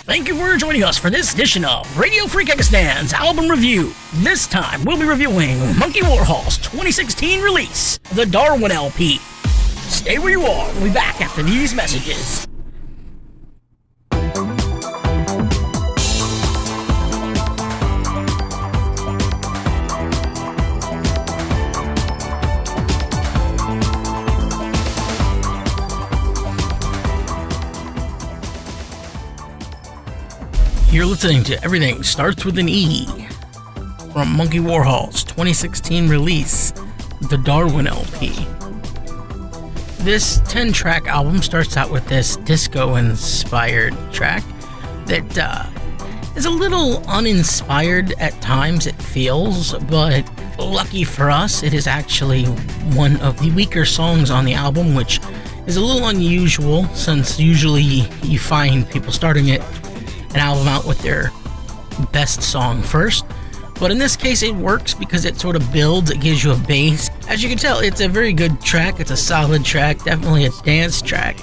Thank you for joining us for this edition of Radio Free Kekistan's album review. This time, we'll be reviewing Monkey Warhol's 2016 release, The Darwin LP. Stay where you are. We'll be back after these messages. You're listening to Everything Starts With an E from Monkey Warhol's 2016 release, The Darwin LP. This 10-track album starts out with this disco-inspired track that is a little uninspired at times, it feels, but lucky for us, it is actually one of the weaker songs on the album, which is a little unusual since usually you find people starting an album out with their best song first, but in this case it works because it sort of builds, it gives you a base. As you can tell, it's a very good track, it's a solid track, definitely a dance track,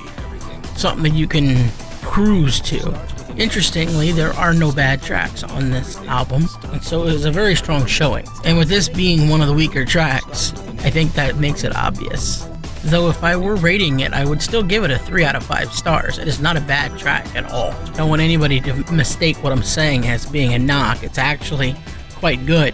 something that you can cruise to. Interestingly, there are no bad tracks on this album, and so it was a very strong showing, and with this being one of the weaker tracks, I think that makes it obvious. Though if I were rating it, I would still give it a 3 out of 5 stars. It is not a bad track at all. I don't want anybody to mistake what I'm saying as being a knock. It's actually quite good.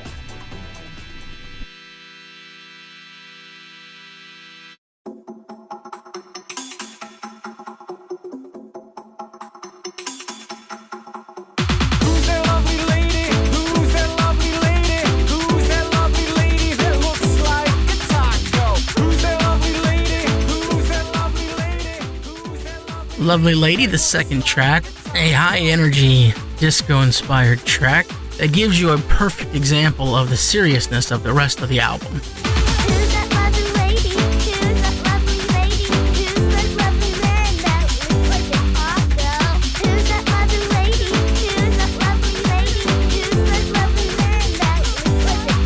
Lovely Lady, the second track, a high-energy, disco-inspired track that gives you a perfect example of the seriousness of the rest of the album. Who's that lovely lady? Who's that lovely lady? Who's that lovely man that looks like an girl? Who's that lovely lady? Who's that lovely lady? Who's that lovely man that looks like an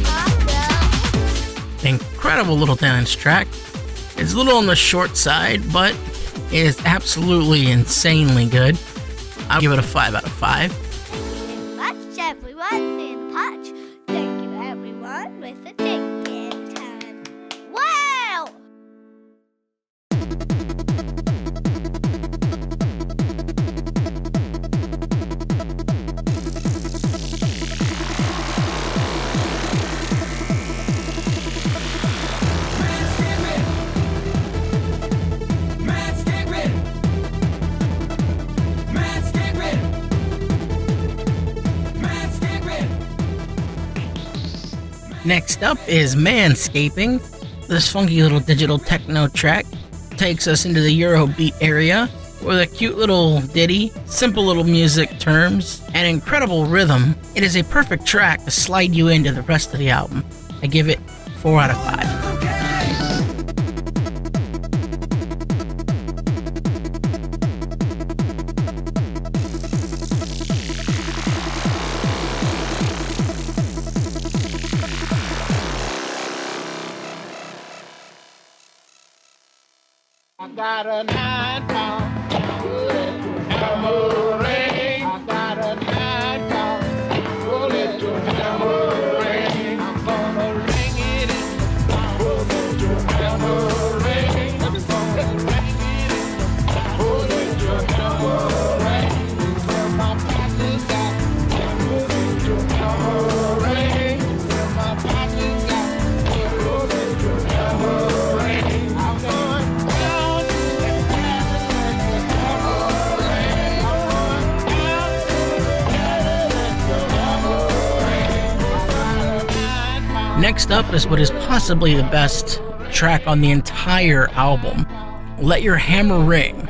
girl? Incredible little dance track. It's a little on the short side, but it is absolutely insanely good. I'll give it a 5 out of 5. Watch everyone in Patch. Thank you everyone with the ticket time. Wow! Next up is Manscaping. This funky little digital techno track takes us into the Eurobeat area with a cute little ditty, simple little music terms, and incredible rhythm. It is a perfect track to slide you into the rest of the album. I give it 4 out of 5. I got a 9-pound bullet tambourine. I got a 9-pound bullet tambourine. I'm gonna ring it in the bullet tambourine. I'm gonna ring it in the bullet tambourine. Till my pockets got bullet tambourine. Till my pockets got bullet tambourine. I'm going down. Next up is what is possibly the best track on the entire album, Let Your Hammer Ring.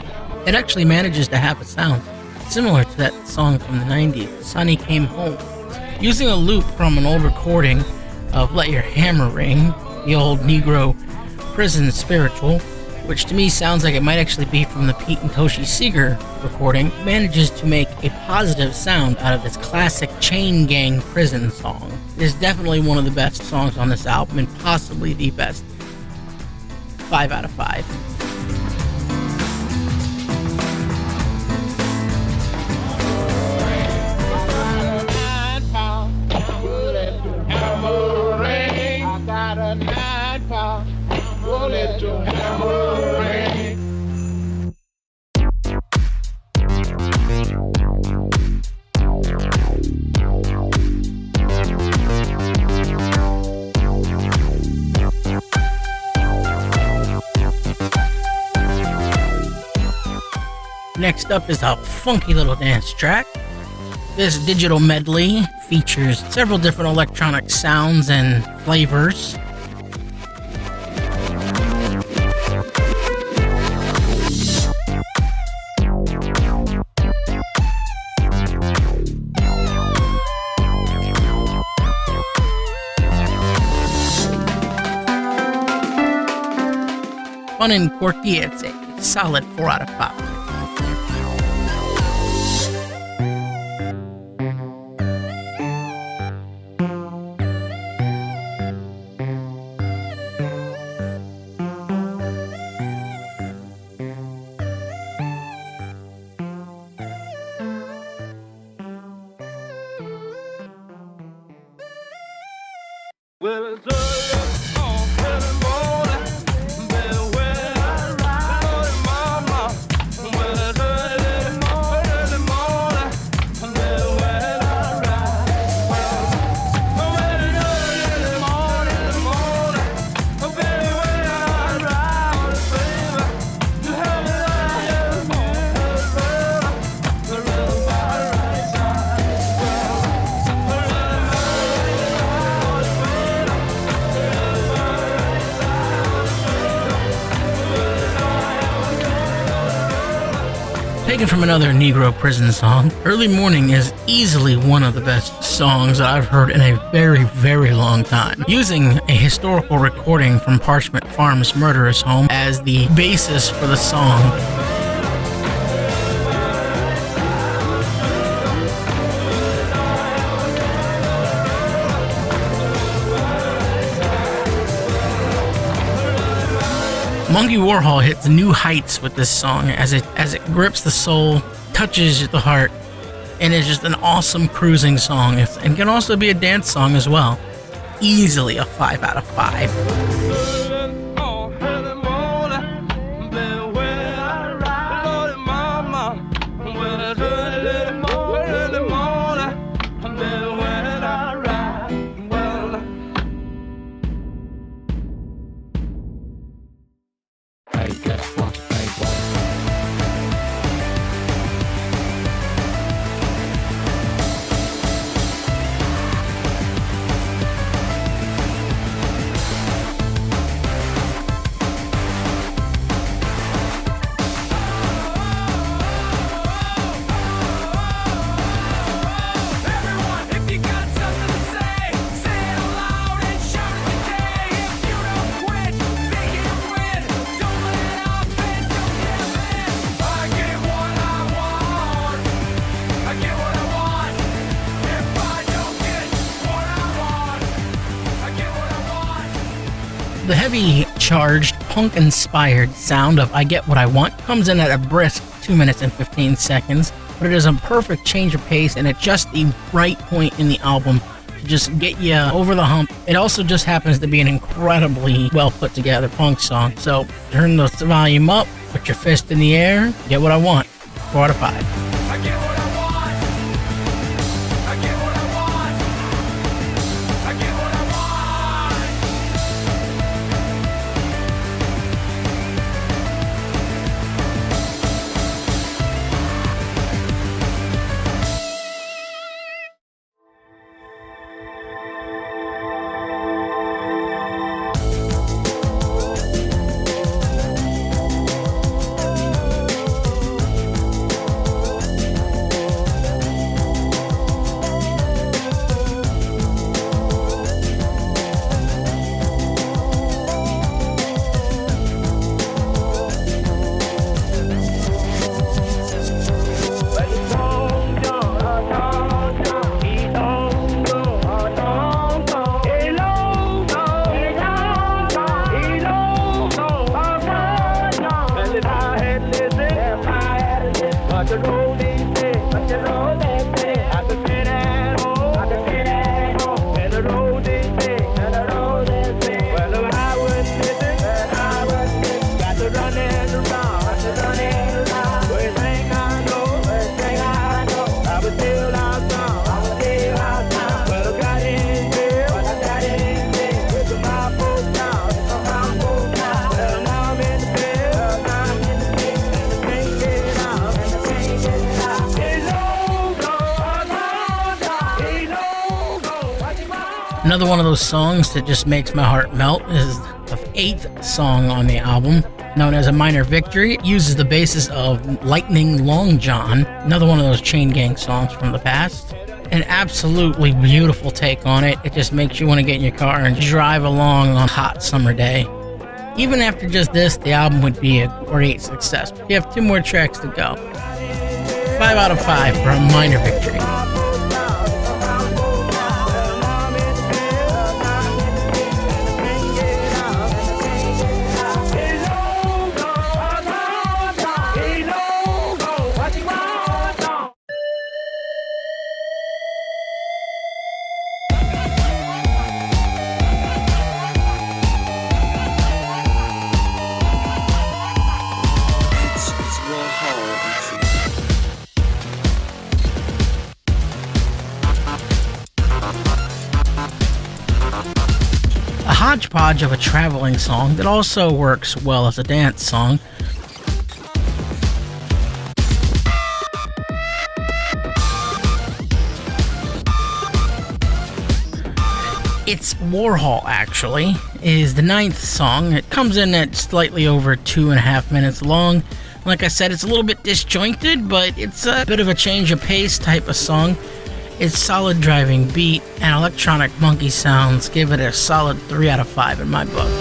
It actually manages to have a sound similar to that song from the 90s, Sonny Came Home. Using a loop from an old recording of Let Your Hammer Ring, the old Negro prison spiritual, which to me sounds like it might actually be from the Pete and Toshi Seeger recording, manages to make a positive sound out of this classic chain gang prison song. It is definitely one of the best songs on this album and possibly the best. 5 out of 5. Next up is a funky little dance track. This digital medley features several different electronic sounds and flavors. Fun and quirky, it's a solid 4 out of 5. Taken from another Negro prison song, Early Morning is easily one of the best songs that I've heard in a very, very long time. Using a historical recording from Parchment Farm's murderous home as the basis for the song. Monkey Warhol hits new heights with this song as it grips the soul, touches the heart, and is just an awesome cruising song. And can also be a dance song as well. Easily a 5 out of 5. The heavy, charged, punk-inspired sound of I Get What I Want comes in at a brisk 2 minutes and 15 seconds, but it is a perfect change of pace and at just the right point in the album to just get you over the hump. It also just happens to be an incredibly well put together punk song, so turn the volume up, put your fist in the air, get what I want. 4 out of 5. Another one of those songs that just makes my heart melt is the 8th song on the album, known as A Minor Victory. It uses the basis of Lightning Long John, another one of those Chain Gang songs from the past. An absolutely beautiful take on it. It just makes you want to get in your car and drive along on a hot summer day. Even after just this, the album would be a great success. You have 2 more tracks to go. 5 out of 5 for A Minor Victory. A hodgepodge of a traveling song that also works well as a dance song. It's Warhol, actually, is the 9th song. It comes in at slightly over 2.5 minutes long. Like I said, it's a little bit disjointed, but it's a bit of a change of pace type of song. Its solid driving beat and electronic monkey sounds give it a solid 3 out of 5 in my book.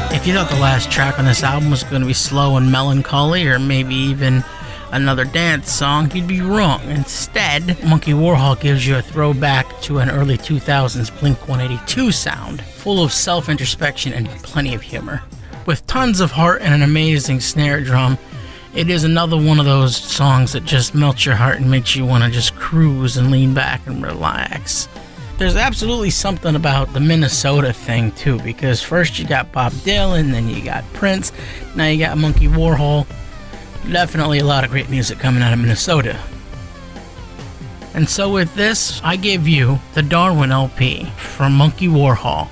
If you thought the last track on this album was going to be slow and melancholy, or maybe even another dance song, you'd be wrong. Instead, Monkey Warhol gives you a throwback to an early 2000s Blink-182 sound, full of self-introspection and plenty of humor. With tons of heart and an amazing snare drum, it is another one of those songs that just melts your heart and makes you want to just cruise and lean back and relax. There's absolutely something about the Minnesota thing too, because first you got Bob Dylan, then you got Prince, now you got Monkey Warhol. Definitely a lot of great music coming out of Minnesota. And so with this, I give you the Darwin LP from Monkey Warhol.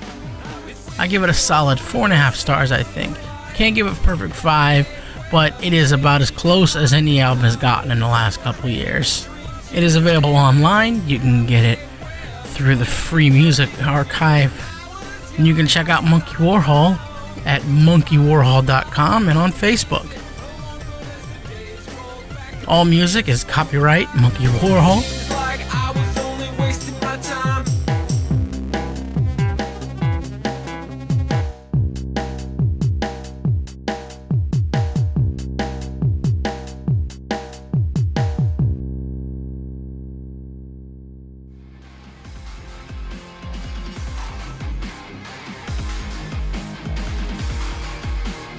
I give it a solid 4.5 stars, I think. Can't give it a perfect 5, but it is about as close as any album has gotten in the last couple years. It is available online. You can get it through the Free Music Archive. And you can check out Monkey Warhol at monkeywarhol.com and on Facebook. All music is copyright Monkey Warhol.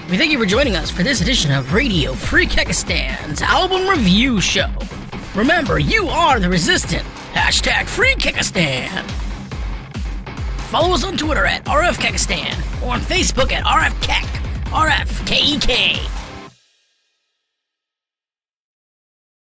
We thank you for joining us for this edition of Radio Free Kekistan's album review show. Remember, you are the resistant. # Free Kekistan. Follow us on Twitter at RFKekistan or on Facebook at RFKek, RFKEK.